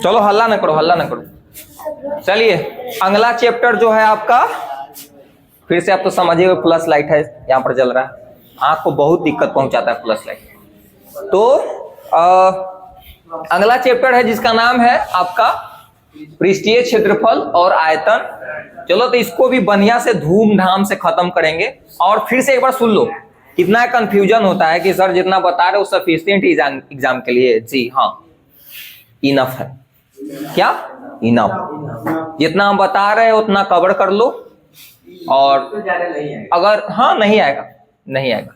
चलो हल्ला ना करो, हल्ला ना करो। चलिए अगला चैप्टर जो है आपका, फिर से आप तो समझिए प्लस लाइट है यहाँ पर जल रहा है, आंख को बहुत दिक्कत पहुंचाता है प्लस लाइट। तो अगला चैप्टर है जिसका नाम है आपका पृष्ठीय क्षेत्रफल और आयतन। चलो तो इसको भी बढ़िया से धूमधाम से खत्म करेंगे। और फिर से एक बार सुन लो, कितना कंफ्यूजन होता है कि सर जितना बता रहे हो सफिशिएंट एग्जाम के लिए। जी हाँ, इनफ है। क्या इनफ? जितना हम बता रहे हैं उतना कवर कर लो। और अगर हाँ नहीं आएगा, नहीं आएगा,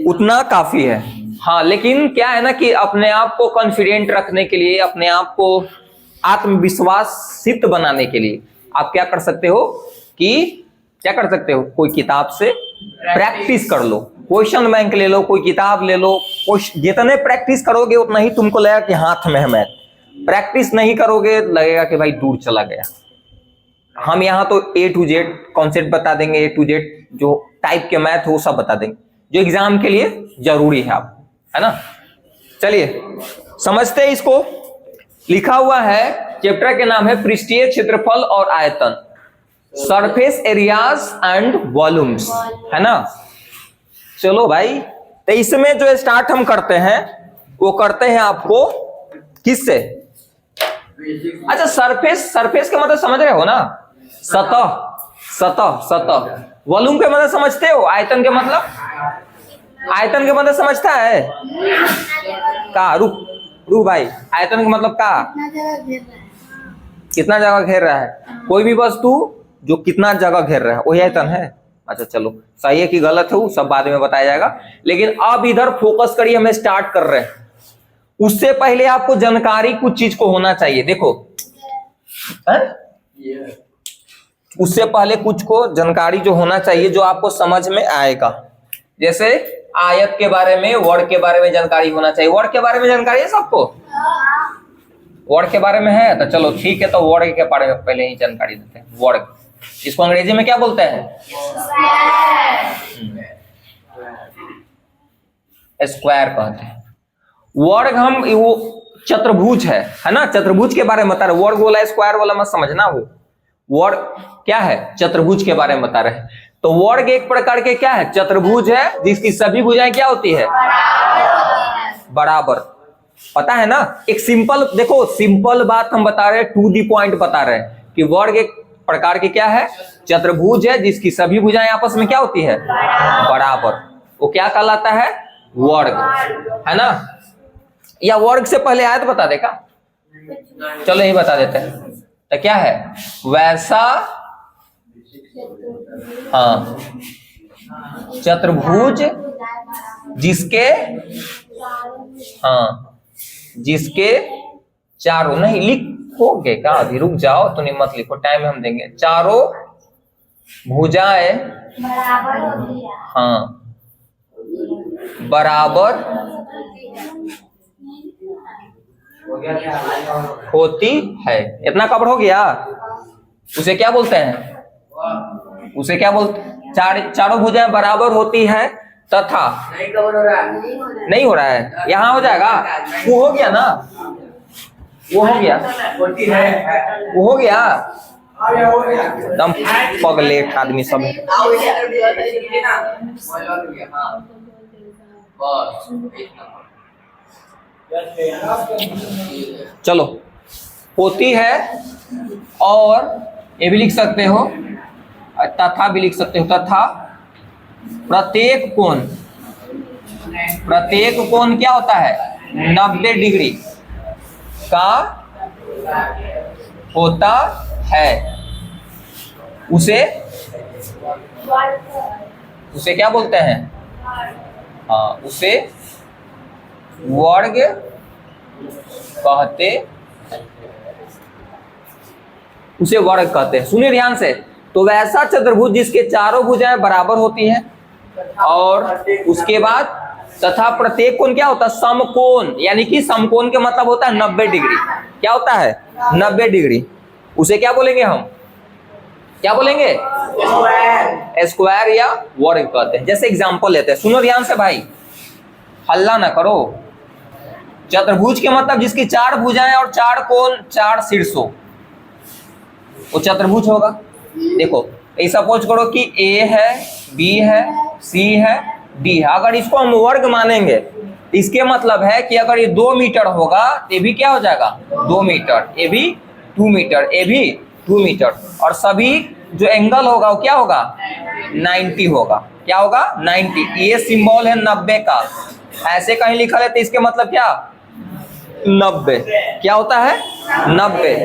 उतना काफी है। हाँ लेकिन क्या है ना कि अपने आप को कॉन्फिडेंट रखने के लिए, अपने आप को आत्मविश्वासित बनाने के लिए आप क्या कर सकते हो कि क्या कर सकते हो, कोई किताब से प्रैक्टिस कर लो, क्वेश्चन बैंक ले लो, कोई किताब ले लो। जितने प्रैक्टिस करोगे उतना ही तुमको लगेगा कि हाथ में है मैथ। प्रैक्टिस नहीं करोगे लगेगा कि भाई दूर चला गया। हम यहाँ तो A to Z कॉन्सेप्ट बता देंगे, A to Z जो टाइप के मैथ हो सब बता देंगे, जो एग्जाम के लिए जरूरी है आप, है ना। चलिए समझते हैं इसको। लिखा हुआ है, चैप्टर के नाम है पृष्ठीय क्षेत्रफल और आयतन, सरफेस एरियाज एंड वॉल्यूम्स, है ना। चलो भाई, तो इसमें जो स्टार्ट हम करते हैं वो करते हैं आपको किससे? अच्छा सरफेस, सरफेस का मतलब समझ रहे हो ना, सतह, सतह, सतह। वॉल्यूम के मतलब समझते हो? आयतन के मतलब, आयतन के मतलब समझता है का? रुक भाई, आयतन का मतलब का? कितना जगह घेर रहा है, कोई भी वस्तु जो कितना जगह घेर रहा है वही आयतन है। अच्छा चलो, सही है कि गलत है वो सब बाद में बताया जाएगा, लेकिन अब इधर फोकस करिए, हमें स्टार्ट कर रहे हैं। उससे पहले आपको जानकारी कुछ चीज को होना चाहिए। देखो उससे पहले कुछ को जानकारी जो होना चाहिए जो आपको समझ में आएगा। जैसे आयत के बारे में, वर्ग के बारे में जानकारी होना चाहिए। वर्ग के बारे में जानकारी है सबको? वर्ग के बारे में है तो चलो ठीक है, तो वर्ग के बारे में पहले ही जानकारी देते हैं। वर्ग, इसको अंग्रेजी में क्या बोलते हैं? स्क्वायर कहते हैं। वर्ग हम वो चतुर्भुज है ना, चतुर्भुज के बारे में बता रहे। वर्ग बोला स्क्वायर बोला मत समझना, वो वर्ग क्या है? चतुर्भुज के बारे में बता रहे हैं। तो वर्ग एक प्रकार के क्या है? चतुर्भुज है जिसकी सभी भुजाएं क्या होती है? बराबर। पता है ना, एक सिंपल, देखो सिंपल बात हम बता रहे हैं, टू दी पॉइंट बता रहे हैं कि वर्ग एक प्रकार के क्या है? चतुर्भुज है जिसकी सभी भुजाएं आपस में क्या होती है? बराबर। वो क्या कहलाता है? वर्ग, है ना। या वर्ग से पहले आयत बता देगा? चलो यही बता देते हैं। तो क्या है? वैसा हाँ चतुर्भुज जिसके, हाँ जिसके चारों, नहीं लिखोगे क्या? अभी रुक जाओ, तो नहीं मत लिखो, टाइम हम देंगे। चारों भुजाएं हाँ बराबर होती है। इतना कवर हो गया? उसे क्या बोलते हैं? उसे क्या बोलते हैं? चारों भुजाएं बराबर होती है तथा, नहीं कवर हो रहा है, नहीं हो रहा है, यहाँ हो जाएगा। वो हो गया ना, वो हो गया, वो हो गया एकदम पगलेट आदमी सब। चलो होती है, और ये भी लिख सकते हो, तथा भी लिख सकते हो। तथा प्रत्येक कोण, प्रत्येक कोण क्या होता है? 90 डिग्री का होता है। उसे क्या बोलते हैं? हाँ उसे वर्ग कहते, उसे वर्ग कहते हैं। सुनिए ध्यान से। तो वैसा चतुर्भुज जिसके चारों भुजाएं बराबर होती हैं, और उसके बाद तथा प्रत्येक कोण क्या होता है? समकोण, यानी कि समकोण के मतलब होता है 90 डिग्री। क्या होता है? 90 डिग्री। उसे क्या बोलेंगे हम? क्या बोलेंगे? स्क्वायर या वर्ग कहते हैं। जैसे एग्जांपल लेते हैं, सुनो ध्यान से भाई, हल्ला ना करो। चतुर्भुज के मतलब जिसकी 4 भुजाएं और 4 कोण 4 शीर्ष हो, वो चतुर्भुज होगा। देखो सपोज करो कि ए है, बी है, सी है, डी है। अगर इसको हम वर्ग मानेंगे, इसके मतलब है कि अगर ये 2 मीटर होगा, ये भी क्या हो जाएगा 2 मीटर, ये भी 2 मीटर, ये भी 2 मीटर, और सभी जो एंगल होगा वो क्या होगा 90 होगा। क्या होगा 90। ये सिंबल है 90 का, ऐसे कहीं लिखा है तो इसके मतलब क्या 90। क्या होता है 90।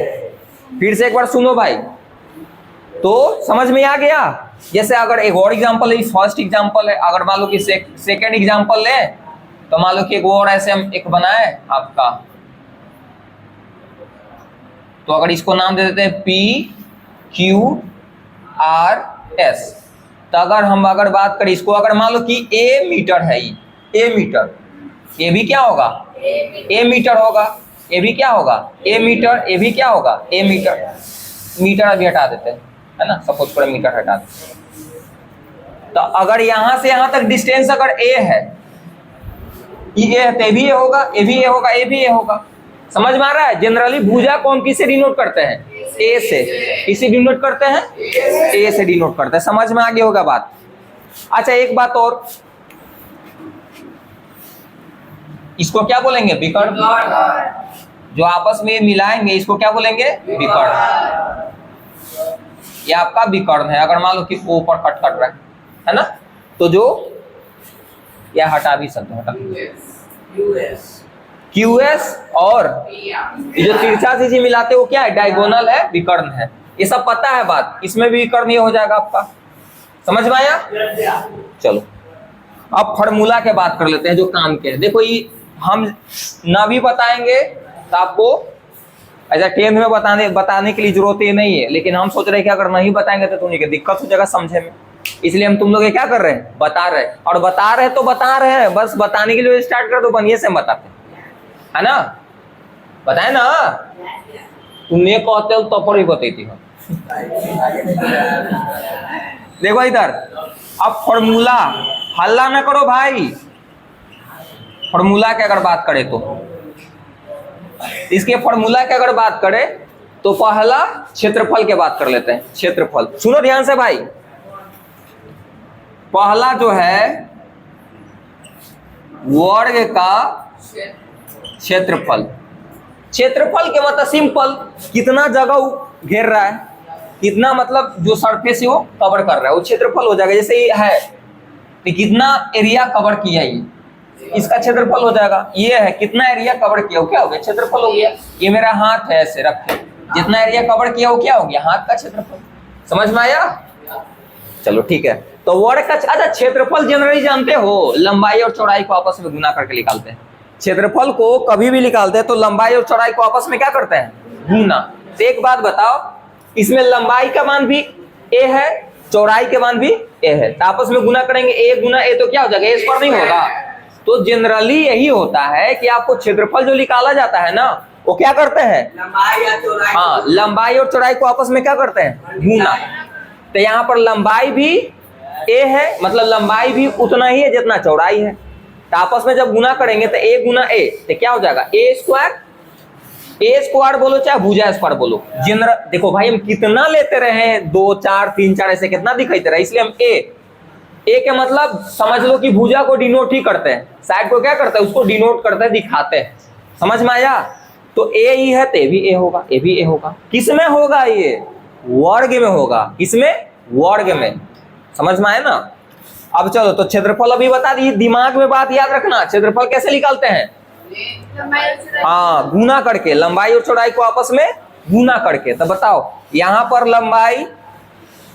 फिर से एक बार सुनो भाई, तो समझ में आ गया। जैसे अगर एक और एग्जांपल है, फर्स्ट एग्जांपल है, अगर मान लो कि सेकंड एग्जांपल ले, तो मान लो कि एक और ऐसे हम एक बनाए आपका, तो अगर इसको नाम दे देते हैं PQRS, तो अगर हम बात करें इसको, अगर मान लो कि A मीटर है, A मीटर, ये भी क्या होगा A मीटर होगा, ये भी क्या होगा A मीटर, ये भी क्या होगा A मीटर। मीटर अभी हटा देते हैं, है ना, सपोज करें मीटर हटा देते। तो अगर यहां से यहां तक डिस्टेंस अगर A है, ये है, तो भी ये होगा, ये भी ये होगा, ये भी ये होगा। समझ में आ रहा है। जनरली भुजा कौन किससे डिनोट करते हैं, A से। किसे डिनोट करते हैं, A से डिनोट करते हैं। समझ में आ गया होगा बात। अच्छा एक बात और, इसको क्या बोलेंगे विकर्ण। जो आपस में मिलाएंगे इसको क्या बोलेंगे विकर्ण। ये आपका विकर्ण है। अगर मान लो कि ऊपर कट रहा है ना, तो जो या हटा भी सकते हैं, QS और जो तिरछा से मिलाते हैं वो क्या है डायगोनल है, विकर्ण है। ये सब पता है बात, इसमें भी विकर्ण ये हो जाएगा आपका। समझ में आया। चलो अब फॉर्मूला के बात कर लेते हैं जो काम के। देखो ये हम ना भी बताएंगे तो आपको ऐसा 10th में बताने के लिए जरूरत ही नहीं है, लेकिन हम सोच रहे हैं कि अगर नहीं बताएंगे तो तुम्हें दिक्कत हो जाएगा समझे में, इसलिए हम तुम लोग क्या कर रहे हैं बता रहे हैं। और बता रहे हैं तो बता रहे हैं, बस बताने के लिए स्टार्ट कर दो, बढ़िया से हम बताते हैं, है ना। बताए ना, तुमने कहते हो तो पर ही बताती हो। देखो इधर, अब फॉर्मूला हल्ला ना करो भाई। फॉर्मूला की अगर बात करें तो इसके फॉर्मूला की अगर बात करें तो पहला क्षेत्रफल की बात कर लेते हैं। क्षेत्रफल सुनो ध्यान से भाई। पहला जो है वर्ग का क्षेत्रफल। क्षेत्रफल के मतलब सिंपल, कितना जगह घेर रहा है, कितना मतलब जो सरफेस है वो कवर कर रहा है, वो क्षेत्रफल हो जाएगा। जैसे ये है तो कितना एरिया कवर किया, ये इसका क्षेत्रफल हो जाएगा। ये है कितना एरिया कवर किया, वो क्या हो गया क्षेत्रफल हो गया। ये मेरा हाथ है, ऐसे रखे, जितना एरिया कवर किया वो क्या हो गया हाथ का क्षेत्रफल। समझ में आया। चलो ठीक है। तो वर्ग का अच्छा क्षेत्रफल जनरली जानते हो, लंबाई और चौड़ाई को आपस में गुना करके निकालते हैं। क्षेत्रफल को कभी भी निकालते हैं तो लंबाई और चौड़ाई को आपस में क्या करते हैं गुना। तो एक बात बताओ, इसमें लंबाई का मान भी a है, चौड़ाई के मान भी a है, तो आपस में गुना करेंगे a गुना a, तो क्या हो जाएगा a स्क्वायर नहीं होगा। तो जनरली यही होता है कि आपको क्षेत्रफल जो निकाला जाता है ना, वो क्या करते हैं लंबाई या चौड़ाई, हाँ लंबाई और चौड़ाई को आपस में क्या करते हैं गुना। तो यहाँ पर लंबाई भी a है, मतलब लंबाई भी उतना ही है जितना चौड़ाई है। तो आपस में जब गुना करेंगे तो a गुना a, तो क्या हो जाएगा a स्क्वायर बोलो चाहे भुजा स्क्वायर बोलो। जनरल देखो भाई हम कितना लेते रहे, 2 4 3 4 ऐसे कितना दिखाते रहे, इसलिए हम a के मतलब समझ लो कि भुजा को डिनोट ही करते हैं, साइड को क्या करते हैं उसको डिनोट करते हैं, दिखाते हैं। समझ में आया। तो a ही है तो ये भी a होगा, ये भी a होगा। किसमें होगा ये वर्ग में होगा, किसमें वर्ग में। समझ में आया ना। अब चलो तो क्षेत्रफल अभी बता दी, दिमाग में बात याद रखना, क्षेत्रफल कैसे निकालते हैं हाँ गुना करके, लंबाई और चौड़ाई को आपस में गुना करके। तो बताओ यहाँ पर लंबाई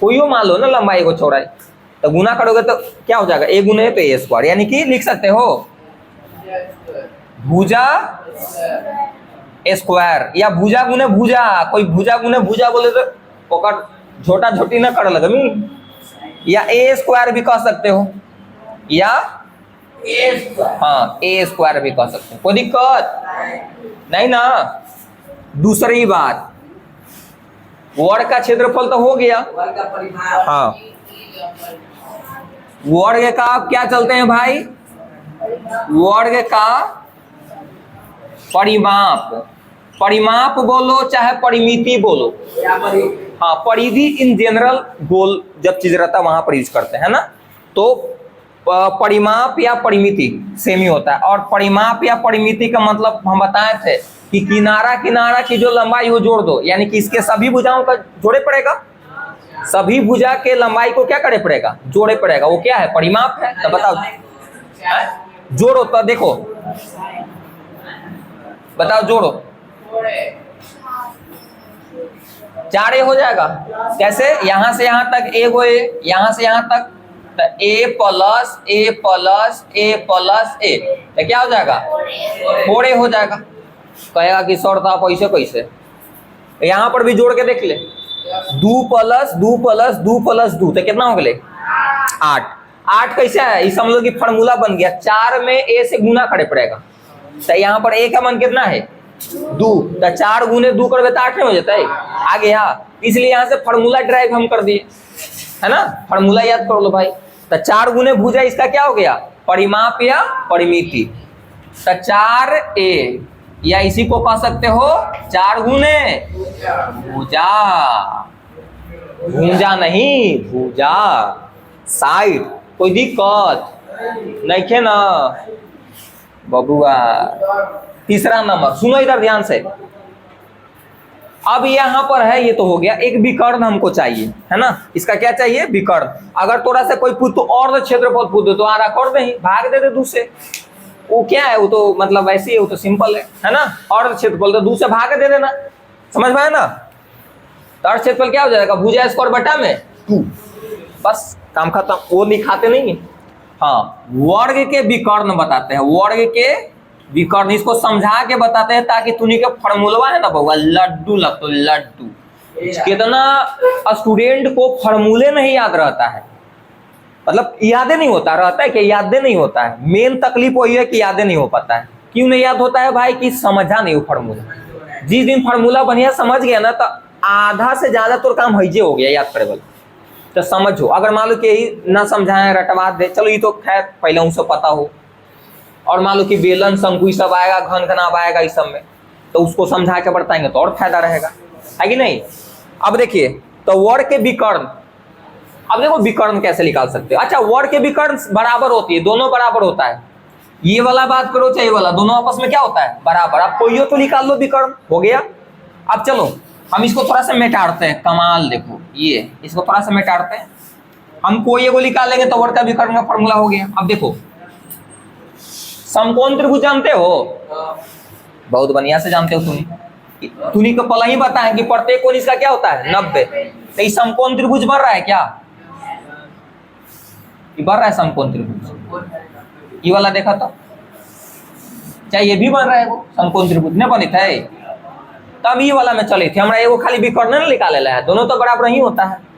कोई मान लो ना, लंबाई को चौड़ाई, तो गुना करोगे तो क्या हो जाएगा a गुने तो a स्क्वायर, यानी कि लिख सकते हो भुजा स्क्वायर या भुजा गुने भुजा। कोई भुजा गुने भुजा बोले तो ओकर छोटा छोटी ना कर लगे, या a स्क्वायर भी कह सकते हो, या हाँ a स्क्वायर भी कह सकते हो, कोई दिक्कत नहीं ना। दूसरी बात, वर्ग का क्षेत्रफल तो हो गया, हाँ वर्ग का आप क्या चलते हैं भाई, वर्ग का परिमाप, परिमाप बोलो चाहे परिमिति बोलो, हाँ परिधि इन जनरल गोल जब चीज रहता है वहां पर यूज करते हैं ना। तो परिमाप या परिमिति सेम ही होता है। और परिमाप या परिमिति का मतलब हम बताए थे कि किनारा किनारा की जो लंबाई वो जोड़ दो, यानी कि इसके सभी भुजाओं का जोड़े पड़ेगा, सभी भुजा के लंबाई को क्या करे पड़ेगा, जोड़े पड़ेगा। वो क्या है, परिमाप है। तो बताओ जोड़ो, तो देखो बताओ जोड़ो, 4 हो जाएगा। कैसे, यहां से यहां तक ए गो ए, यहां से यहां तक तो ए प्लस ए प्लस ए प्लस ए, तो क्या हो जाएगा 4 हो जाएगा। कहेगा कि सर आप ऐसे कैसे, यहां पर भी जोड़ के देख ले, 2 प्लस 2 प्लस 2 प्लस 2 तो कितना हो गए 8। 8 कैसे है, ये समझ लो कि फार्मूला बन गया, 4 में ए से गुना करे पड़ेगा। तो यहाँ पर ए का मान कितना है 2, तो 4 गुने 2 कर 8 में हो जाता है आगे। यहाँ इसलिए यहाँ से फार्मूला ड्राइव हम कर दिए, है ना, फार्मूला याद कर लो भाई। तो 4 गुने भुजा इसका क्या हो गया, परिमाप या परिमिति। तो 4a, या इसी को कह सकते हो 4 गुने भुजा, भुजा नहीं भुजा, साइड। कोई दिक्कत नहीं है ना बबुआ। तीसरा नंबर सुनो इधर ध्यान से। अब यहाँ पर है, ये तो हो गया, एक विकर्ण हमको चाहिए, है ना। इसका क्या चाहिए, विकर्ण। अगर थोड़ा सा कोई पूछ तो और क्षेत्रफल पूछ दो तो आधा कर दे, भाग दे 2 से। वो क्या है, वो तो मतलब वैसे ही, वो तो सिंपल है ना। और क्षेत्रफल तो 2 से भाग दे देना, समझ में है ना। तो और क्षेत्रफल क्या हो जाएगा, भुजा स्क्वायर बटा में 2, बस काम खत्म। वो लिखाते नहीं है। हाँ, वर्ग के विकर्ण बताते हैं, वर्ग के विकर्ण, इसको समझा के बताते हैं ताकि तूने के फार्मूला है ना बउआ, लड्डू लगतो लड्डू। कितना स्टूडेंट को फार्मूले नहीं याद रहता है, मतलब यादें नहीं होता, रहता है कि यादें नहीं होता है। मेन तकलीफ वही है कि यादें नहीं हो पाता है। क्यों नहीं याद होता है भाई, कि समझा नहीं हो फार्मूला। जिस दिन फार्मूला बढ़िया समझ गया ना, तो आधा से ज्यादा तो काम हईजे हो गया याद करे वाला। तो समझो, अगर मान लो कि यही ना समझाए रटवा दे, चलो ये तो खैर पहले उनसे पता हो। और मान लो कि बेलन शंकु सब आएगा, घन घनाभ आएगा इस सब में, तो उसको समझा के बताएंगे तो और फायदा रहेगा, है कि नहीं। अब देखिए, तो वर्ग के विकर्ण, अब देखो विकर्ण कैसे निकाल सकते हो। अच्छा, वर्ग के विकर्ण बराबर होती है, दोनों बराबर होता है। ये वाला बात करो चाहे वाला, दोनों आपस में क्या होता है, बराबर। अब कोई तो निकाल लो विकर्ण, हो गया। अब चलो हम इसको थोड़ा सा मिटाते हैं, कमाल देखो, ये इसको थोड़ा सा मिटाते हैं। हम कोई एगो निकालेंगे तो वर्ग का विकर्ण का फॉर्मूला हो गया। अब देखो, समकोण त्रिभुज जानते हो, बहुत बढ़िया से जानते हो। तुनी को पहले ही बताएं कि प्रत्येक कोण इसका क्या होता है 90। तो ये समकोण त्रिभुज बन रहा है क्या, ये बन रहा है समकोण त्रिभुज। ये वाला देखा तो चाहे ये भी बन रहा है, वो समकोण त्रिभुज नहीं बने थे, तब ये वाला में चले थे। हमारा एगो खाली विकर्ण नहीं निकाले है, दोनों तो बराबर ही होता है।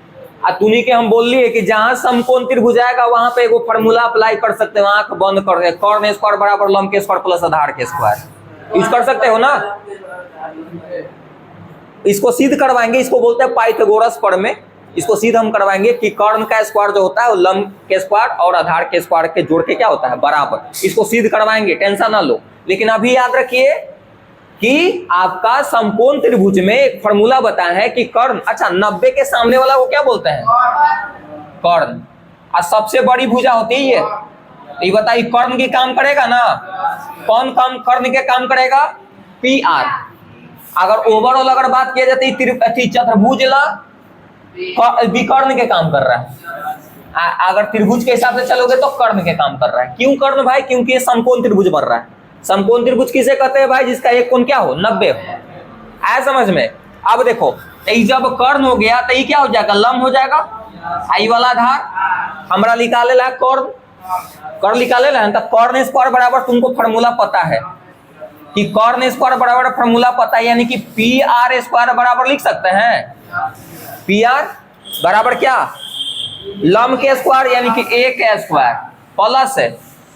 आ तुनी के हम बोल लिए कि जहां समकोण त्रिभुज आएगा वहां पे एगो फार्मूला अप्लाई कर सकते हो, आंख बंद कर दे, कर्ण स्क्वायर बराबर लंब के स्क्वायर प्लस आधार के स्क्वायर, यूज कर सकते हो ना। इसको सिद्ध करवाएंगे, इसको बोलते हैं पाइथागोरस प्रमेय। इसको सिद्ध हम करवाएंगे कि कर्ण का स्क्वायर जो होता है वो लंब के स्क्वायर और आधार के स्क्वायर के जोड़ के क्या होता है, बराबर। इसको सिद्ध करवाएंगे, टेंशन ना लो। लेकिन अभी याद रखिए कि आपका समकोण त्रिभुज में एक फार्मूला बताया है कि कर्ण, अच्छा 90 के सामने वाला वो क्या बोलते हैं, कर्ण। और सबसे बड़ी भुजा होती है ये। तो ये बताइए कर्ण की काम करेगा ना, कौन काम कर्ण के काम करेगा, पी आर। अगर ओवरऑल अगर बात किया जाती है चतुर्भुज ला विकर्ण के काम कर रहा है। अगर त्रिभुज के हिसाब से चलोगे तो कर्ण के काम कर रहा है। क्यों कर्ण भाई, क्योंकि ये समकोण त्रिभुज बन रहा है। समकोण त्रिभुज किसे कहते हैं भाई, जिसका एक कोण क्या हो 90 हो, आया समझ में। अब देखो, जब कर्ण हो गया तो ये क्या हो जाएगा, लंब हो जाएगा। आई वाला आधार हमरा निकाले ला कर्ण, कर्ण निकाले ला, तो कर्ण स्क्वायर बराबर तुमको फार्मूला पता है कि कर्ण स्क्वायर बराबर फार्मूला पता है, यानी कि पी आर स्क्वायर बराबर लिख सकते हैं। पी आर बराबर क्या, लंब के स्क्वायर यानी कि ए के स्क्वायर प्लस है।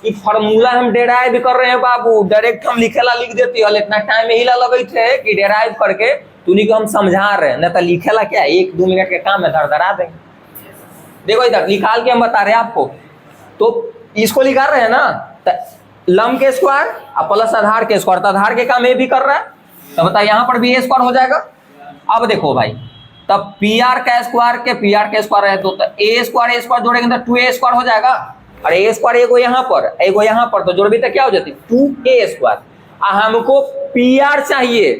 ये फार्मूला हम डेराइव कर रहे हैं बाबू, डायरेक्ट हम लिखेला लिख देती है। इतना टाइम यही लगे थे कि डेराइव करके तुनी को हम समझा रहे हैं, नहीं तो लिखेला क्या 1-2 मिनट के काम में धड़धड़ा देंगे। देखो इधर निकाल के हम बता रहे हैं आपको, तो इसको निकाल रहे हैं ना, लंब के स्क्वायर और प्लस आधार के स्क्वायर, तो आधार के काम ए भी कर रहा है, तो बता यहाँ पर भी ए स्क्वायर हो जाएगा। अब देखो भाई, तब पी आर का स्क्वायर के पी आर का स्क्वायर है, तो ए स्क्वायर जोड़ेंगे तो 2a स्क्वायर हो जाएगा, और ए स्क्वायर एगो यहाँ पर एगो यहाँ पर, तो जोड़ भी तो क्या हो जाती 2a स्क्वायर। हमको पी आर चाहिए,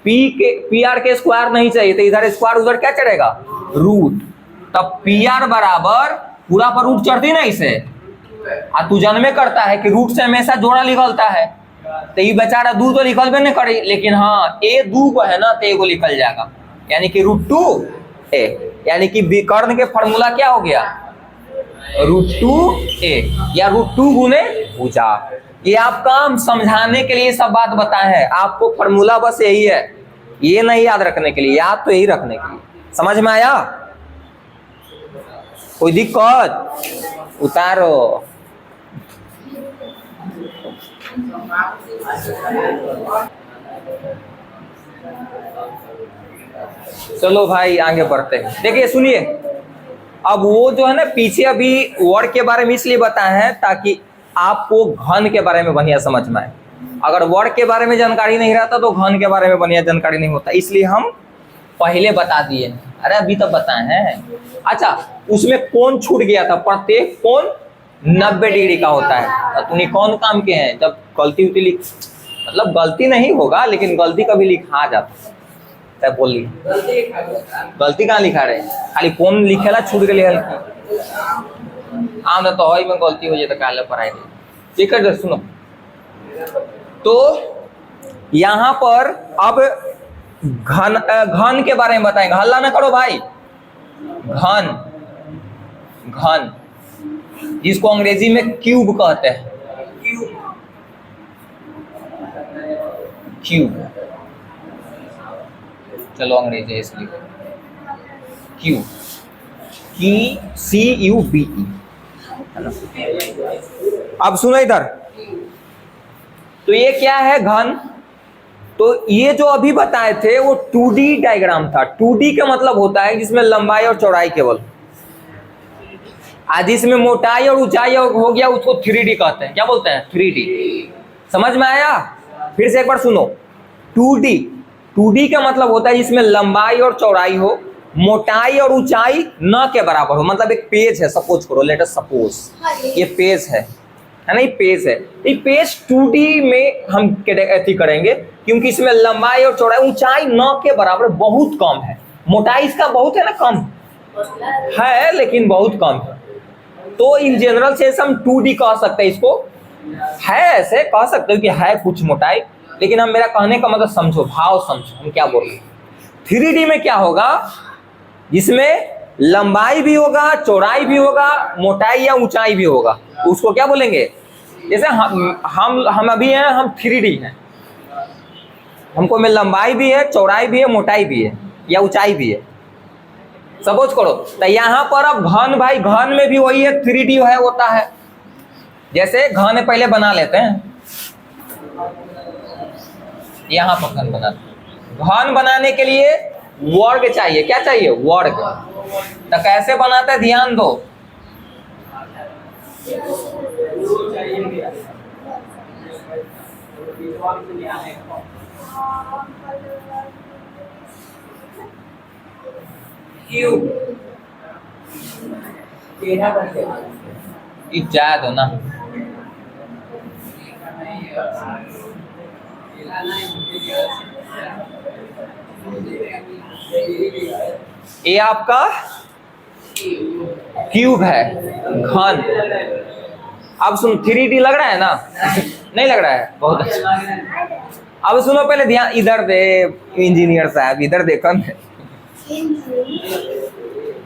पी आर के स्क्वायर नहीं चाहिए, तो इधर स्क्वायर उधर क्या चढ़ेगा रूट, तब पी आर बराबर पूरा पर रूट चढ़ती ना इसे, तू जन्मे करता है कि रूट से हमेशा जोड़ा निकलता है, तो ये बेचारा दू तो निकल भी नहीं करे, लेकिन हाँ ए दू को है ना तो एगो निकल जाएगा, यानी कि √2a, यानी कि विकर्ण के फॉर्मूला क्या हो गया √2a या √2 गुने भुजा। ये आपका हम समझाने के लिए सब बात बताए हैं, आपको फॉर्मूला बस यही है, ये नहीं याद रखने के लिए, याद तो यही रखने के लिए। समझ में आया? कोई दिक्कत? उतारो। चलो भाई आगे बढ़ते हैं। देखिए सुनिए, अब वो जो है ना पीछे अभी वर्ग के बारे में इसलिए बताए हैं ताकि आपको घन के बारे में बढ़िया समझ में आए। अगर वर्ग के बारे में जानकारी नहीं रहता तो घन के बारे में बढ़िया जानकारी नहीं होता, इसलिए हम पहले बता दिए। अरे अभी तक बताए हैं। अच्छा, उसमें कौन छूट गया था? प्रत्येक कोण 90 डिग्री का होता है। तूने कौन काम के हैं? जब गलती उती लिख, मतलब गलती नहीं होगा लेकिन गलती कभी लिखा जाता है, बोली गलती कहाँ लिखा रहे, खाली कौन लिखेला छूट गए हल्की आम ना, तो में गलती हो जाए तो काले पढ़ाई नहीं। ठीक है, सुनो तो यहाँ पर अब घन के बारे में बताएंगे। हल्ला ना करो भाई। घन, घन जिसको अंग्रेजी में क्यूब कहते हैं, क्यूब। चलो अंग्रेजी है इसलिए क्यूब, CUBE। अब सुनो इधर, तो ये क्या है घन? तो ये जो अभी बताए थे वो 2D डायग्राम था। 2D का मतलब होता है जिसमें लंबाई और चौड़ाई केवल, आज इसमें मोटाई और ऊंचाई हो गया, उसको 3D कहते हैं। क्या बोलते हैं? 3D। समझ में आया? फिर से एक बार सुनो। 2D का मतलब होता है जिसमें लंबाई और चौड़ाई हो, मोटाई और ऊंचाई न के बराबर हो। मतलब एक पेज है, सपोज करो, लेट अस सपोज ये पेज है ना, ये पेज है। ये पेज 2D में हम ऐसी करेंगे क्योंकि इसमें लंबाई और चौड़ाई, ऊंचाई न के बराबर बहुत कम है, मोटाई इसका बहुत है ना, कम है लेकिन बहुत कम है। तो इन जनरल से हम 2D कह सकते हैं इसको, है ऐसे कह सकते हो कि है कुछ मोटाई, लेकिन हम, मेरा कहने का मतलब समझो, भाव समझो हम क्या बोल रहे हैं। 3D में क्या होगा? जिसमें लंबाई भी होगा, चौड़ाई भी होगा, मोटाई या ऊंचाई भी होगा, उसको क्या बोलेंगे? जैसे हम अभी हैं, हम 3D हैं, हमको में लंबाई भी है, चौड़ाई भी है, मोटाई भी है या ऊंचाई भी है, सपोज करो। तो यहाँ पर अब घन, भाई घन में भी वही है, 3D है होता है। जैसे घन पहले बना लेते हैं, यहाँ पर घन बनाते हैं। घन बनाने के लिए वर्ग चाहिए। क्या चाहिए? वर्ग। तो कैसे बनाते हैं ध्यान दो। जा दो ना, ये आपका क्यूब है, घन। अब सुन, 3D लग रहा है ना? नहीं लग रहा है? बहुत अच्छा। अब सुनो, पहले ध्यान इधर दे, इंजीनियर साहब इधर देखो,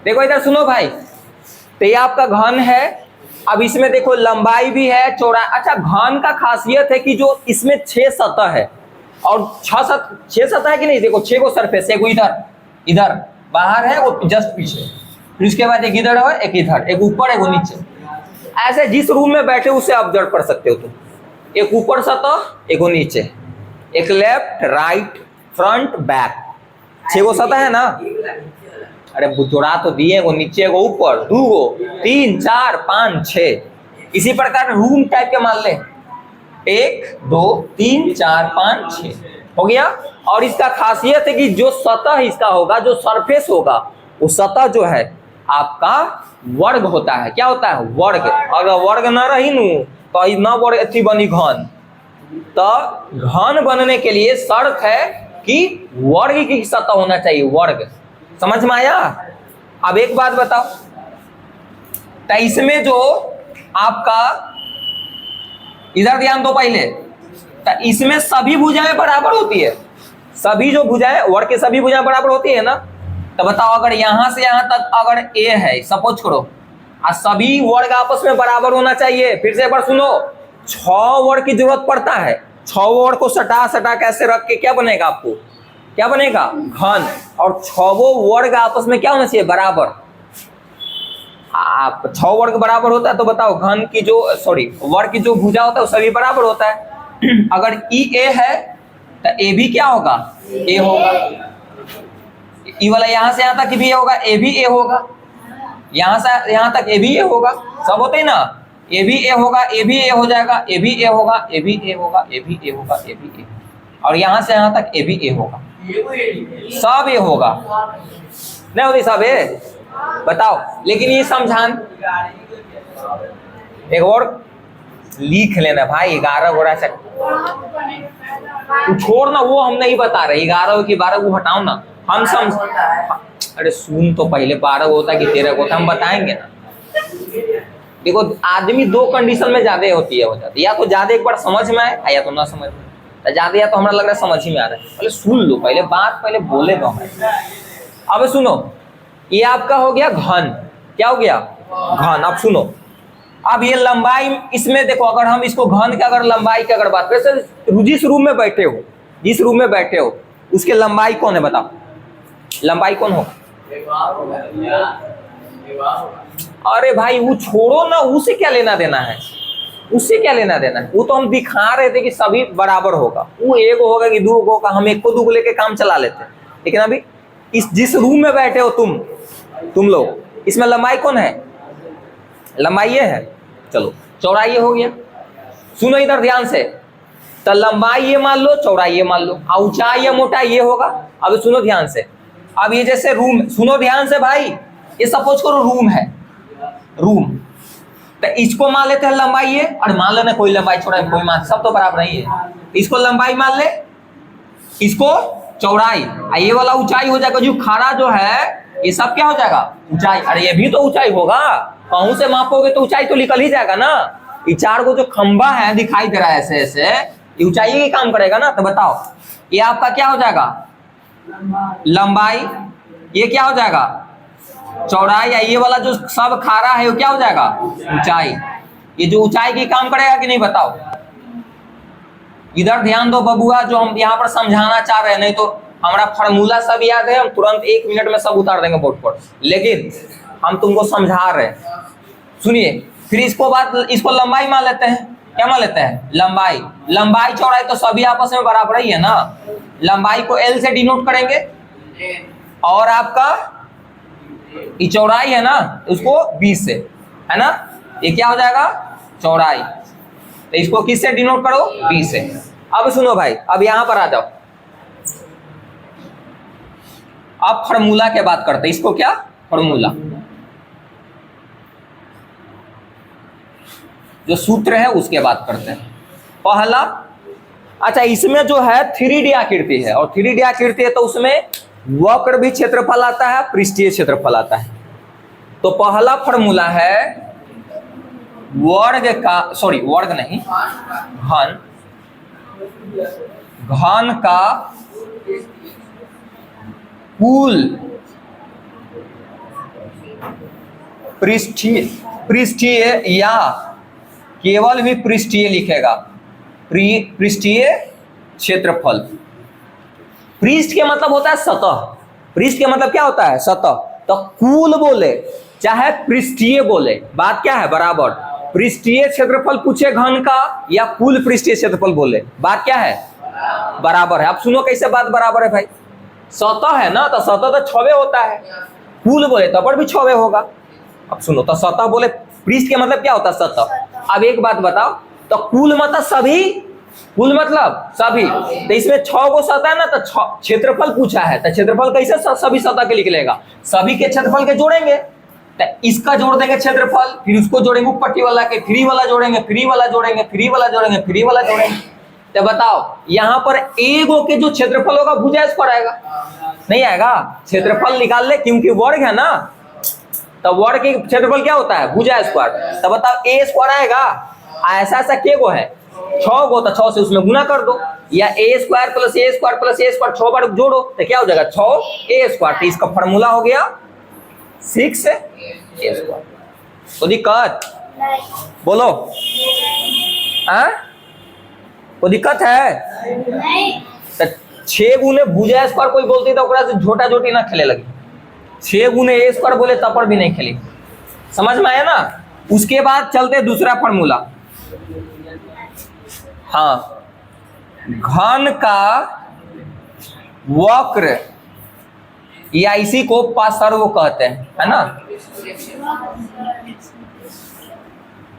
देखो इधर सुनो भाई। तो ये आपका घन है। अब इसमें देखो लंबाई भी है, चौड़ाई। अच्छा, घन का खासियत है कि जो इसमें 6 सतह है, और 6 सतह है कि नहीं? देखो 6 को सरफेस, एक इधर, इधर बाहर है, वो जस्ट पीछे, फिर उसके बाद एक इधर है, एक इधर, एक ऊपर, एक नीचे। ऐसे जिस रूम में बैठे उसे ऑब्जर्व कर सकते हो तुम। एक ऊपर सतह, एक नीचे, एक लेफ्ट, राइट, फ्रंट, बैक, 6 गो सतह है ना? अरे जोड़ा तो दिए, एगो नीचे, एगो ऊपर, 2 गो, 3, 4, 5, 6। इसी प्रकार रूम टाइप के मान ले, 1 2 3 4 5 6 हो गया। और इसका खासियत है कि जो सतह इसका होगा, जो सरफेस होगा, वो सतह जो है आपका वर्ग होता है। क्या होता है? वर्ग। अगर वर्ग ना रही नू तो न वर्ग अथी बनी घन। तो घन बनने के लिए शर्त है कि वर्ग की सतह होना चाहिए, वर्ग। समझ में आया? अब एक बात बताओ, तो इसमें जो आपका, इधर ध्यान दो पहले, तो इसमें सभी भुजाएं बराबर होती है। सभी जो भुजाएं, वर्ग के सभी भुजाएं बराबर होती है ना। तो बताओ, अगर यहां से यहां तक अगर ए है, सपोज करो, और सभी वर्ग आपस में बराबर होना चाहिए। फिर से एक बार सुनो, 6 वर्ग की जरूरत पड़ता है। 6 वर्ग को सटा सटा कैसे रख के क्या बनेगा? आपको क्या बनेगा? घन। और 6 वर्ग आपस में क्या होना चाहिए? बराबर। आप 6 वर्ग बराबर होता है तो बताओ घन की जो, सॉरी, वर्ग की जो भुजा होता है वो सभी बराबर होता है। अगर ई ए है तो ए भी क्या होगा? ए होगा। ई वाला यहां से यहां तक भी ए होगा, ए भी ए होगा। यहां से यहां तक ए भी ए होगा। सब होते हैं ना, ए भी ए होगा, ए भी ए हो जाएगा, ए भी ए होगा, ए भी ए होगा, ए भी ए होगा, ए भी ए, और यहां से यहां तक ए भी ए होगा, सब ए होगा। नहीं होती सब ए? बताओ। लेकिन ये समझान एक और लिख लेना भाई, 11 गोरा चक छोड़ ना, वो हम नहीं बता रहे। 11 की 12 को हटाओ ना, हम समझ। अरे सुन तो पहले, 12 होता है कि 13 होता है, हम बताएंगे ना। देखो, आदमी 2 कंडीशन में ज्यादा होती है, हो जाती है। या तो ज्यादा एक बार समझ में आए, या तो ना समझ में ज्यादा, या तो हमारा लग रहा है समझ ही में आ रहा है। पहले सुन लो, पहले बात पहले बोले दो। अब सुनो, ये आपका हो गया घन। क्या हो गया? घन। अब सुनो, अब ये लंबाई, इसमें देखो, अगर हम इसको घन के अगर लंबाई की अगर बात करें, जिस रूम में बैठे हो, जिस रूम में बैठे हो, उसके लंबाई कौन है? बताओ, लंबाई कौन होगा? अरे भाई वो छोड़ो ना, उससे क्या लेना देना है? उससे क्या लेना देना है? वो तो हम दिखा रहे थे कि सभी बराबर होगा। वो एक होगा कि 2 होगा, हम 1 को 2 को लेके काम चला लेते हैं। लेकिन अभी इस जिस रूम में बैठे हो तुम लोग, इसमें लंबाई कौन है? लंबाई ये है। चलो, चौड़ाई ये हो गया। सुनो इधर ध्यान से, तो लंबाई ये मान लो, चौड़ाई ये मान लो, और ऊंचाई या मोटाई ये होगा। अब सुनो ध्यान से, अब ये जैसे रूम, सुनो ध्यान से भाई, ये सपोज करो रूम है, रूम, तो इसको मान लेते हैं लंबाई ये, और मान लेना कोई लंबाई चौड़ाई कोई मान, सब तो बराबर नहीं है। इसको लंबाई मान ले, इसको चौड़ाई, ये वाला ऊंचाई हो जाएगा। जो खड़ा जो है ये सब क्या हो जाएगा? ऊंचाई। अरे ये भी तो ऊंचाई होगा, कहूं से मापोगे तो ऊंचाई तो निकल ही जाएगा ना। ये 4 को जो खंबा है दिखाई दे रहा है ऐसे ऐसे, ये ऊंचाई ही काम करेगा ना। तो बताओ, ये आपका क्या हो जाएगा? लंबाई। ये क्या हो जाएगा? चौड़ाई। या ये वाला जो सब खारा है वो क्या हो जाएगा? ऊंचाई। ये जो ऊंचाई की काम करेगा कि नहीं? बताओ। इधर ध्यान दो बबुआ, जो हम यहाँ पर समझाना चाह रहे हैं, नहीं तो हमारा फार्मूला सब याद है, हम तुरंत 1 मिनट में सब उतार देंगे बोर्ड पर, लेकिन हम तुमको समझा रहे हैं। सुनिए, फिर इसको लंबाई मान लेते हैं। क्या मान लेते हैं? लंबाई। लंबाई चौड़ाई तो सभी आपस में बराबर ही है ना। लंबाई को L से डिनोट करेंगे, और आपका ये चौड़ाई है ना, उसको 20 से, है ना। ये क्या हो जाएगा? चौड़ाई। तो इसको किस से डिनोट करो? 20 से। अब सुनो भाई, अब यहां पर आ जाओ, अब फार्मूला के बात करते हैं। इसको क्या? फार्मूला, जो सूत्र है उसके बात करते हैं। पहला, अच्छा, इसमें जो है 3D आकृति है, और 3D आकृति है तो उसमें वक्र भी क्षेत्रफल आता है, पृष्ठीय क्षेत्रफल आता है। तो पहला फार्मूला है वर्ग का, सॉरी वर्ग नहीं, घन, घन का कुल पृष्ठीय या केवल भी पृष्ठीय लिखेगा, पृष्ठीय क्षेत्रफल। पृष्ठ के मतलब होता है सतह। पृष्ठ के मतलब क्या होता है? सतह। तो कुल बोले चाहे पृष्ठीय बोले, बात क्या है? बराबर। पृष्ठीय क्षेत्रफल पूछे घन का या कुल पृष्ठीय क्षेत्रफल बोले, बात क्या है? बराबर है। अब सुनो कैसे बात बराबर है भाई। सतह है ना, तो सतह तो 6 होता है, कुल बोले तब पर भी 6 होगा। अब सुनो, तो सतह बोले, पृष्ठ के मतलब क्या होता है? सतह। अब एक बात बताओ, तो कुल मतलब सभी, कुल मतलब सभी। तो इसमें 6 गो सतह है ना, तो क्षेत्रफल पूछा है, तो क्षेत्रफल कैसे सभी सतह के निकलेगा, सभी के क्षेत्रफल के जोड़ेंगे। तो इसका जोड़ देंगे क्षेत्रफल, फिर उसको जोड़ेंगे ऊपर वाला के, फ्री वाला जोड़ेंगे, फ्री वाला जोड़ेंगे, फ्री वाला जोड़ेंगे, फ्री वाला जोड़ेंगे। तो बताओ यहाँ पर ए गो के जो क्षेत्रफल होगा भुजा स्क्वायर आएगा, नहीं आएगा? क्षेत्रफल निकाल ले, क्योंकि वर्ग है ना, तो वर्ग के क्षेत्रफल क्या होता है, भुजा स्क्वायर। तो बताओ ए स्क्वायर आएगा, ऐसा ऐसा के गो है, 6 गो, तो 6 से उसमें गुना कर दो, या ए स्क्वायर प्लस ए स्क्वायर प्लस ए स्क्वायर 6 बार जोड़ो तो क्या हो जाएगा, 6 ए स्क्वायर। तो इसका फॉर्मूला हो गया 6 ए स्क्वायर। तो दिक्कत बोलो, कोई दिक्कत है? तो 6 गुने भुजा स्क्वायर कोई बोलती तो ओकरा से झोटा झोटी ना खेले लगी, 6 गुने ए स्क्वायर बोले तब पर भी नहीं खेली। समझ में आया ना? उसके बाद चलते दूसरा फॉर्मूला। हाँ, घन का वक्र या इसी को पार्श्व कहते हैं, है ना?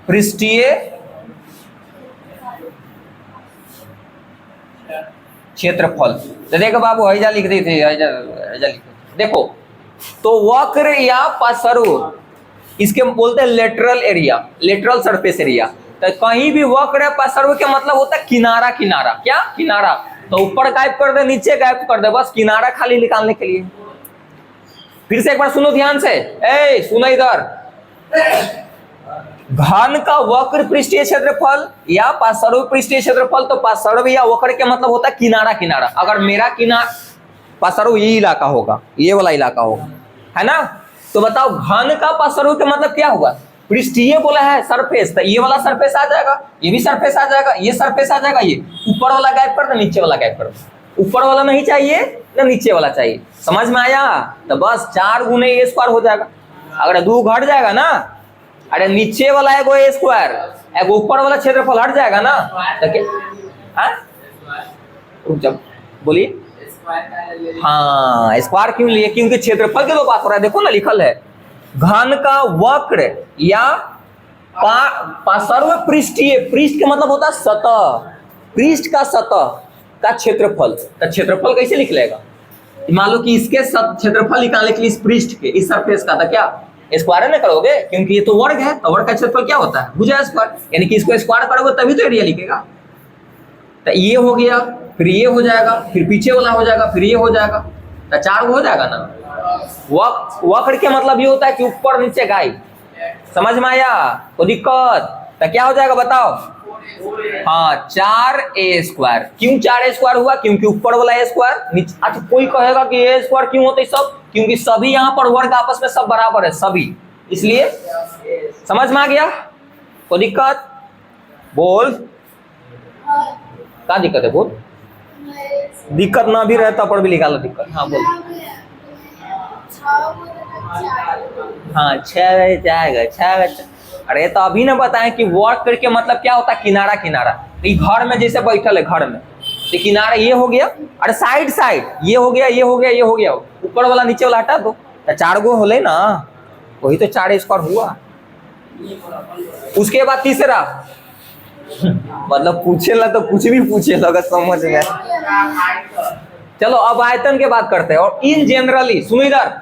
पृष्ठीय क्षेत्रफल। तो देखो बाबू, हैजा लिख दी थी, हैजा लिख दी। देखो तो वक्र या पार्श्व, इसके बोलते हैं lateral area, lateral surface area. तो कहीं भी वक्र या पार्श्व के मतलब होता है किनारा, किनारा क्या, किनारा। तो ऊपर गायब कर दे, नीचे गायब कर दे, बस किनारा खाली निकालने के लिए। फिर से एक बार सुनो ध्यान से, ए सुनो इधर, घन का वक्र पृष्ठीय क्षेत्रफल या पार्श्व पृष्ठीय क्षेत्रफल। तो पार्श्व या वक्र के मतलब होता है किनारा, किनारा। अगर मेरा किनारा पार्श्व ये इलाका होगा, ये वाला इलाका होगा, है ना? तो बताओ घन का पार्श्व के मतलब क्या होगा, पृष्ठीय बोला है सरफेस, तो ये वाला सरफेस आ जाएगा, ये भी सरफेस आ जाएगा, ये सरफेस आ जाएगा, ये ऊपर वाला गायब कर दो, नीचे वाला गायब कर दो। ऊपर वाला नहीं चाहिए ना नीचे वाला चाहिए। समझ में आया? तो बस 4 गुने ए स्क्वायर हो जाएगा। अगर 2 घट जाएगा ना, अरे नीचे वाला एगो ए स्क्वायर, एगो ऊपर वाला क्षेत्रफल हट जाएगा ना, तो क्या? रुक जाओ, बोलिए। हाँ, स्क्वायर क्यों लिए? क्योंकि क्षेत्रफल के दो बात हो रहा है। देखो ना लिखल है, घन का वक्र या पार्श्व पृष्ठीय, पृष्ठ के मतलब होता है सतह, पृष्ठ का सतह का क्षेत्रफल। तो क्षेत्रफल कैसे लिख लेगा? मान लो कि इसके क्षेत्रफल निकालने के लिए इस पृष्ठ के, इस सरफेस का, तो क्या स्क्वायर ना करोगे, क्योंकि ये तो वर्ग है, तो वर्ग का क्षेत्रफल क्या होता है, भुजा स्क्वायर। यानी कि इसको स्क्वायर करोगे तभी तो एरिया लिखेगा। तो ये हो गया, फिर ये हो जाएगा, फिर पीछे वाला हो जाएगा, फिर ये हो जाएगा, तो 4 हो जाएगा ना। वक्र के मतलब ये होता है कि ऊपर नीचे गायब। समझ में आया? तो दिक्कत तो क्या हो जाएगा बताओ? हाँ, 4 ए स्क्वायर। क्यों 4 ए स्क्वायर हुआ? क्योंकि ऊपर वाला ए स्क्वायर नीचे। अच्छा, कोई कहेगा कि ए स्क्वायर क्यों होता है सब? क्योंकि सभी यहाँ पर वर्ग आपस में सब बराबर है, सभी, इसलिए। समझ में आ गया? कोई दिक्कत? बोल, क्या दिक्कत है? बोल। दिक्कत ना भी रहता पर भी निकालो दिक्कत। हाँ बोल। हाँ 6 जाएगा, 6। अरे तो अभी ना बताएं कि वर्ग करके मतलब क्या होता है, किनारा, किनारा। तो घर में जैसे बैठल है, घर में तो किनारा ये हो गया, अरे साइड साइड ये हो गया, ये हो गया, ये हो गया, ऊपर वाला नीचे वाला हटा दो, तो 4 गो होले ना, वही तो 4 स्क्वायर हुआ। उसके बाद तीसरा मतलब पूछे ला तो कुछ भी पूछे लगा, समझ में। चलो अब आयतन के बात करते हैं। और इन जनरली सुनो इधर,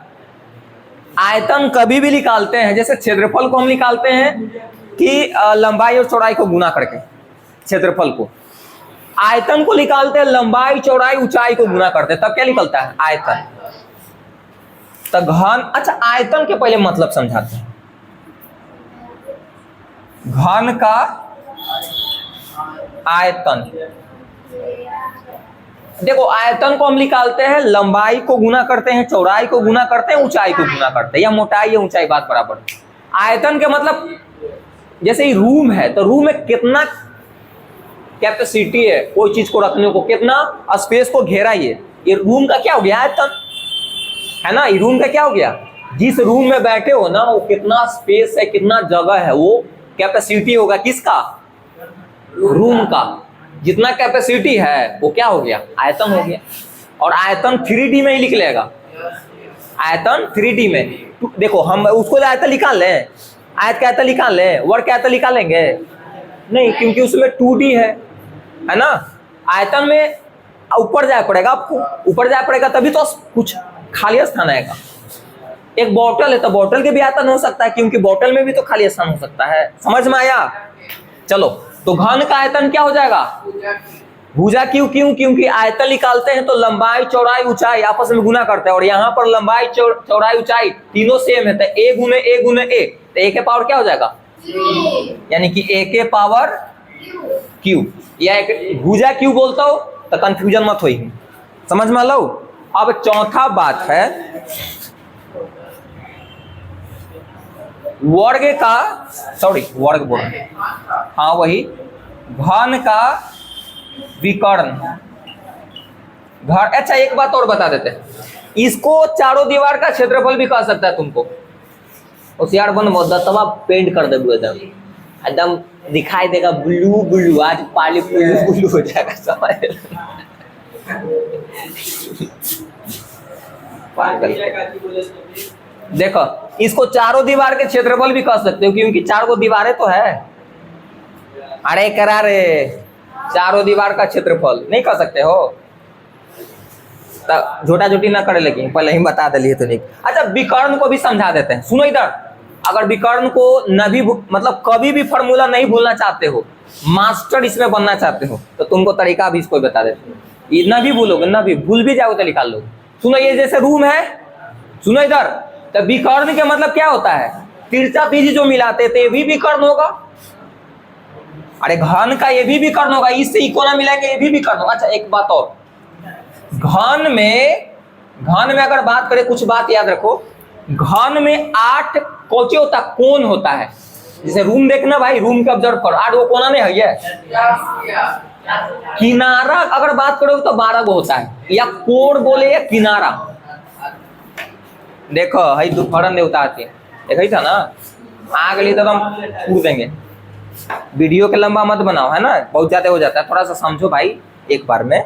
आयतन कभी भी निकालते हैं, जैसे क्षेत्रफल को हम निकालते हैं कि लंबाई और चौड़ाई को गुना करके, क्षेत्रफल को। आयतन को निकालते हैं लंबाई, चौड़ाई, ऊंचाई को गुना करते हैं, तब क्या निकलता है? आयतन। तो घन, अच्छा आयतन के पहले मतलब समझाते हैं। घन का आयतन, देखो आयतन को हम निकालते हैं, लंबाई को गुना करते हैं, चौड़ाई को गुना करते हैं, ऊंचाई को गुना करते हैं, या मोटाई या ऊंचाई बात बराबर। आयतन के मतलब जैसे ही रूम है, तो रूम में कितना कैपेसिटी है कोई चीज को रखने को, कितना स्पेस को घेरा, ये रूम का क्या हो गया? आयतन है ना। ये रूम का क्या हो गया? जिस रूम में बैठे हो ना, वो कितना स्पेस है, कितना जगह है, वो कैपेसिटी होगा किसका? रूम का। जितना कैपेसिटी है वो क्या हो गया? आयतन हो गया। और आयतन 3D में ही लिख लेगा, आयतन 3D में। देखो हम उसको आयतन निकाल लें, आयत का आयतन निकाल लें, वर्ग का आयतन निकालेंगे, नहीं, क्योंकि उसमें 2D है ना। आयतन में ऊपर जाना पड़ेगा आपको, ऊपर जाना पड़ेगा तभी तो कुछ खाली स्थान आएगा। एक बोतल है तो बोतल के भी आयतन हो सकता है, क्योंकि बोतल में भी तो खाली स्थान हो सकता है। समझ में आया? चलो, तो घन का आयतन क्या हो जाएगा? भुजा क्यों? क्योंकि आयतन निकालते हैं तो लंबाई चौड़ाई ऊंचाई आपस में गुना करते हैं, और यहाँ पर लंबाई चौड़ाई ऊंचाई तीनों सेम है, तो a गुने a गुने a, तो a के पावर क्या हो जाएगा? यानी कि a के पावर q, या एक भुजा क्यों बोलता हो तो कंफ्यूजन मत होई, समझ में लो। अब चौथा बात है वर्ग का, सॉरी वर्ग बोल, हाँ वही घन का विकर्ण। अच्छा एक बात और बता देते हैं, इसको चारों दीवार का क्षेत्रफल भी कह सकता है तुमको। होशियार बन, दतवा पेंट कर दे एकदम दिखाई देगा ब्लू ब्लू, आज पाली ब्लू ब्लू हो जाएगा, समझ। देखो, इसको चारों दीवार के क्षेत्रफल भी कह सकते हो, क्योंकि चार को दीवारें तो है। अरे करा रे, चारों दीवार का क्षेत्रफल नहीं कह सकते हो, झोटा झोटी ना करे, लेकिन पहले ही बता दिए तो नहीं। अच्छा, विकर्ण को भी समझा देते हैं, सुनो इधर। अगर विकर्ण को नभी मतलब कभी भी फॉर्मूला नहीं भूलना चाहते हो, मास्टर इसमें बनना चाहते हो, तो तुमको तरीका भी इसको बता देते हैं। ये नभी भूलोगे, नभी भूल भी जाओगे तो निकाल लो। सुनो, ये जैसे रूम है, सुनो इधर, तो विकर्ण के मतलब क्या होता है? तिरछा बीज जो मिलाते थे, ये भी विकर्ण होगा। अरे घन का ये भी विकर्ण होगा, इससे इकोना मिलाएंगे, ये भी विकर्ण होगा। अच्छा एक बात और, घन में अगर बात करें, कुछ बात याद रखो, घन में 8 कोचे होता, कोण होता है। जैसे रूम देखना भाई, रूम का ऑब्जर्व करो, 8 गो कोना नहीं है ये। किनारा अगर बात करोगे तो 12 गो होता है, या कोण बोले या किनारा। देखो हई दुपहरन देवता आती है, देखा था ना, आ गई तो हम पूछ देंगे। वीडियो के लंबा मत बनाओ, है ना, बहुत ज्यादा हो जाता है। थोड़ा सा समझो भाई एक बार में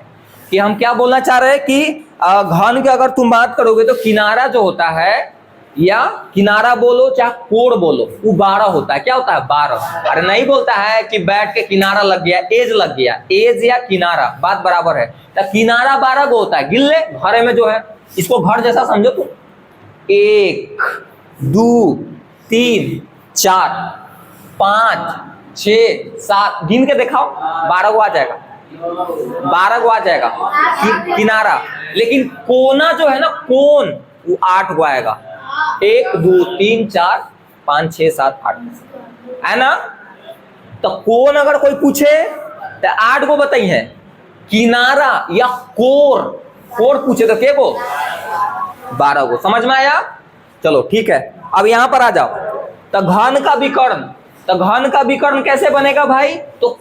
कि हम क्या बोलना चाह रहे हैं कि घन की अगर तुम बात करोगे तो किनारा जो होता है, या किनारा बोलो चाहे कोण बोलो, वो 12 होता है। क्या होता है? 12। अरे नहीं बोलता है कि बैठ के किनारा लग गया, एज लग गया, एज या किनारा बात बराबर है। तो किनारा 12 गो होता है। गिल्ले घरे में जो है, इसको घर जैसा समझो तुम। 1 2 3 4 5 6 7 गिन के दिखाओ, 12 गो आ जाएगा, 12 गो आ जाएगा किनारा। लेकिन कोना जो है ना, कोण, वो 8 गो आएगा। 1 2 3 4 5 6 7 8 है ना। तो कोण अगर कोई पूछे तो 8 गो बताइए। किनारा या कोण पूछे तो क्या गो? 12 गो। समझ में आया? चलो ठीक है, अब यहां पर आ जाओ। तो घन का विकर्ण, तो घन का विकर्ण कैसे बनेगा भाई? तो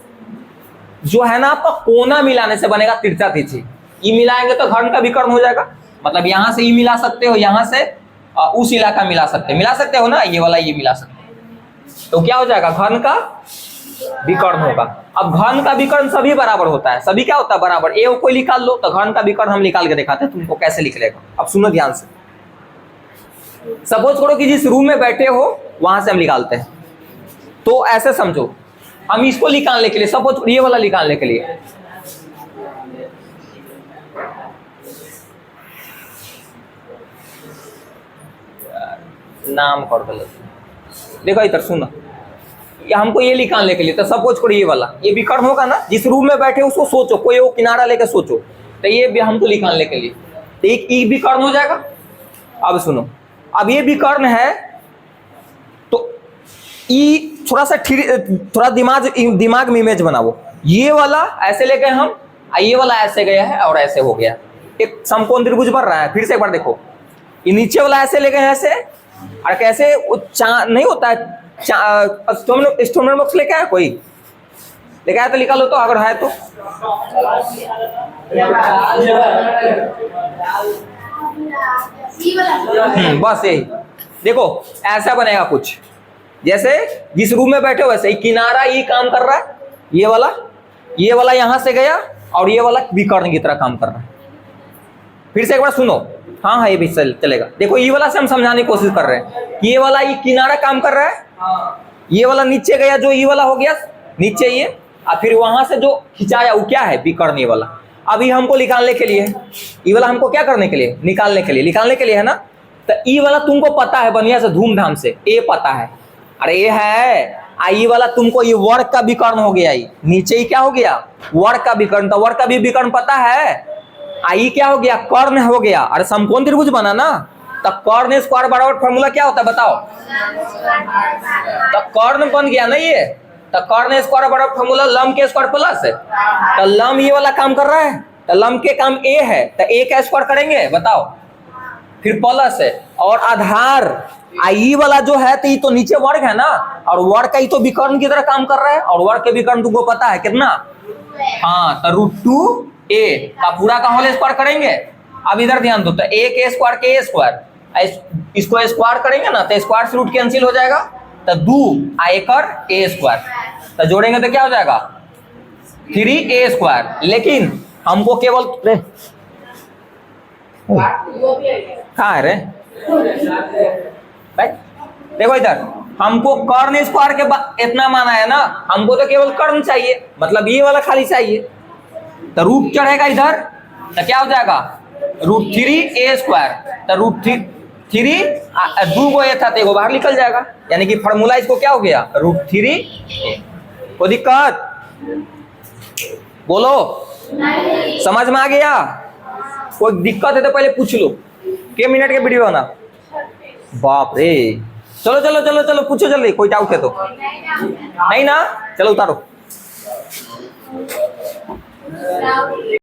जो है ना आपका कोना मिलाने से बनेगा, तिरछा तिरछी। ई मिलाएंगे तो घन का विकर्ण हो जाएगा। मतलब यहां से ई मिला सकते हो, यहां से उस इलाका मिला सकते हो ना, ये वाला ये मिला सकते हो, तो क्या हो जाएगा? घन का विकर्ण होगा। अब घन का विकर्ण सभी बराबर होता है, सभी क्या होता है? बराबर। ए कोई निकाल लो, तो घन का विकर्ण हम निकाल के दिखाते हैं तुमको कैसे निकलेगा। अब सुनो ध्यान से, सपोज करो कि जिस रूम में बैठे हो वहां से हम निकालते हैं, तो ऐसे समझो, हम इसको निकालने के लिए, सपोज ये वाला निकालने के लिए, नाम कर दो, देखो इधर सुनो, हमको ये निकालने के लिए, तो सपोज करो ये वाला, ये विकर्ण होगा ना, जिस रूम में बैठे उसको सोचो, कोई वो किनारा लेके सोचो, तो ये भी हमको निकालने के लिए, तो एक ई विकर्ण हो जाएगा। अब सुनो, अब ये विकर्ण है, तो ई थोड़ा दिमाग में इमेज बनाओ। ये वाला ऐसे ले गए हम, ये वाला ऐसे गया है और ऐसे हो गया, एक समकोण त्रिभुज बन रहा है। फिर से एक बार देखो, ये नीचे वाला ऐसे ले गए ऐसे, और कैसे नहीं होता है, स्टोनर बॉक्स लेके आया कोई? लेके आया तो निकाल लो, तो अगर है तो बस यही देखो, ऐसा बनेगा कुछ, जैसे जिस रूम में बैठे हो वैसे ही किनारा ये काम कर रहा है, ये वाला यहां से गया और ये वाला विकर्ण की तरह काम कर रहा है। फिर से एक बार सुनो, हाँ ये भी चलेगा। देखो ये वाला से हम समझाने की कोशिश कर रहे हैं कि ये वाला ये किनारा काम कर रहा है, ये वाला नीचे गया जो ये वाला हो गया नीचे ये, और फिर वहां से जो खिंचाया वो क्या है, विकर्ण ये वाला। अभी हमको निकालने के लिए है, ये वाला हमको क्या करने के लिए, निकालने के लिए है ना। तो ई वाला तुमको पता है बढ़िया से धूमधाम से, ए पता है, अरे ये है। आई वाला तुमको ये वर्ग का विकर्ण हो गया, ये नीचे ही क्या हो गया, वर्ग का विकर्ण। तो वर्ग का भी विकर्ण पता है। आई क्या हो गया, कर्ण हो गया। अरे समकोण त्रिभुज बना ना, तो कर्ण स्क्वायर बराबर फॉर्मूला क्या होता है बताओ। तो कर्ण बन गया ना ये, तो कर्ण स्क्वायर बराबर फॉर्मूला लंब के स्क्वायर प्लस है। तो लंब ये वाला काम कर रहा है, तो लंब के काम ए है, तो ए का स्क्वायर करेंगे बताओ, फिर प्लस है। और आधार आई वाला जो है, तो ये तो नीचे वर्ग है ना, और वर्ग का ही तो विकर्ण की तरह काम कर रहा है, और वर्ग के विकर्ण तुमको पता है कितना, हाँ। तो √2a का पूरा का होल स्क्वायर करेंगे। अब इधर ध्यान दो, तो a के स्क्वायर के स्क्वायर, इसको स्क्वायर करेंगे ना, तो स्क्वायर से रूट कैंसिल हो जाएगा, तो 2 आयकर a स्क्वायर, तो जोड़ेंगे तो क्या हो जाएगा 3a स्क्वायर। लेकिन हमको केवल कहाँ है रे, देखो इधर हमको कर्ण स्क्वायर के इतना माना है ना, हमको तो केवल कर्ण चाहिए, मतलब ये वाला खाली चाहिए। तो रूट चढ़ेगा इधर, तो क्या हो जाएगा √3a स्क्वायर, तो √3 2 को ये था तो एगो बाहर निकल जाएगा, यानी कि फॉर्मूला इसको क्या हो गया √3a। कोई दिक्कत बोलो, समझ में आ गया। कोई दिक्कत है तो पहले पूछ लो। के मिनट के वीडियो है ना, बाप रे। चलो चलो चलो चलो पूछो जल्दी, कोई डाउट है तो। नहीं ना, चलो उतारो।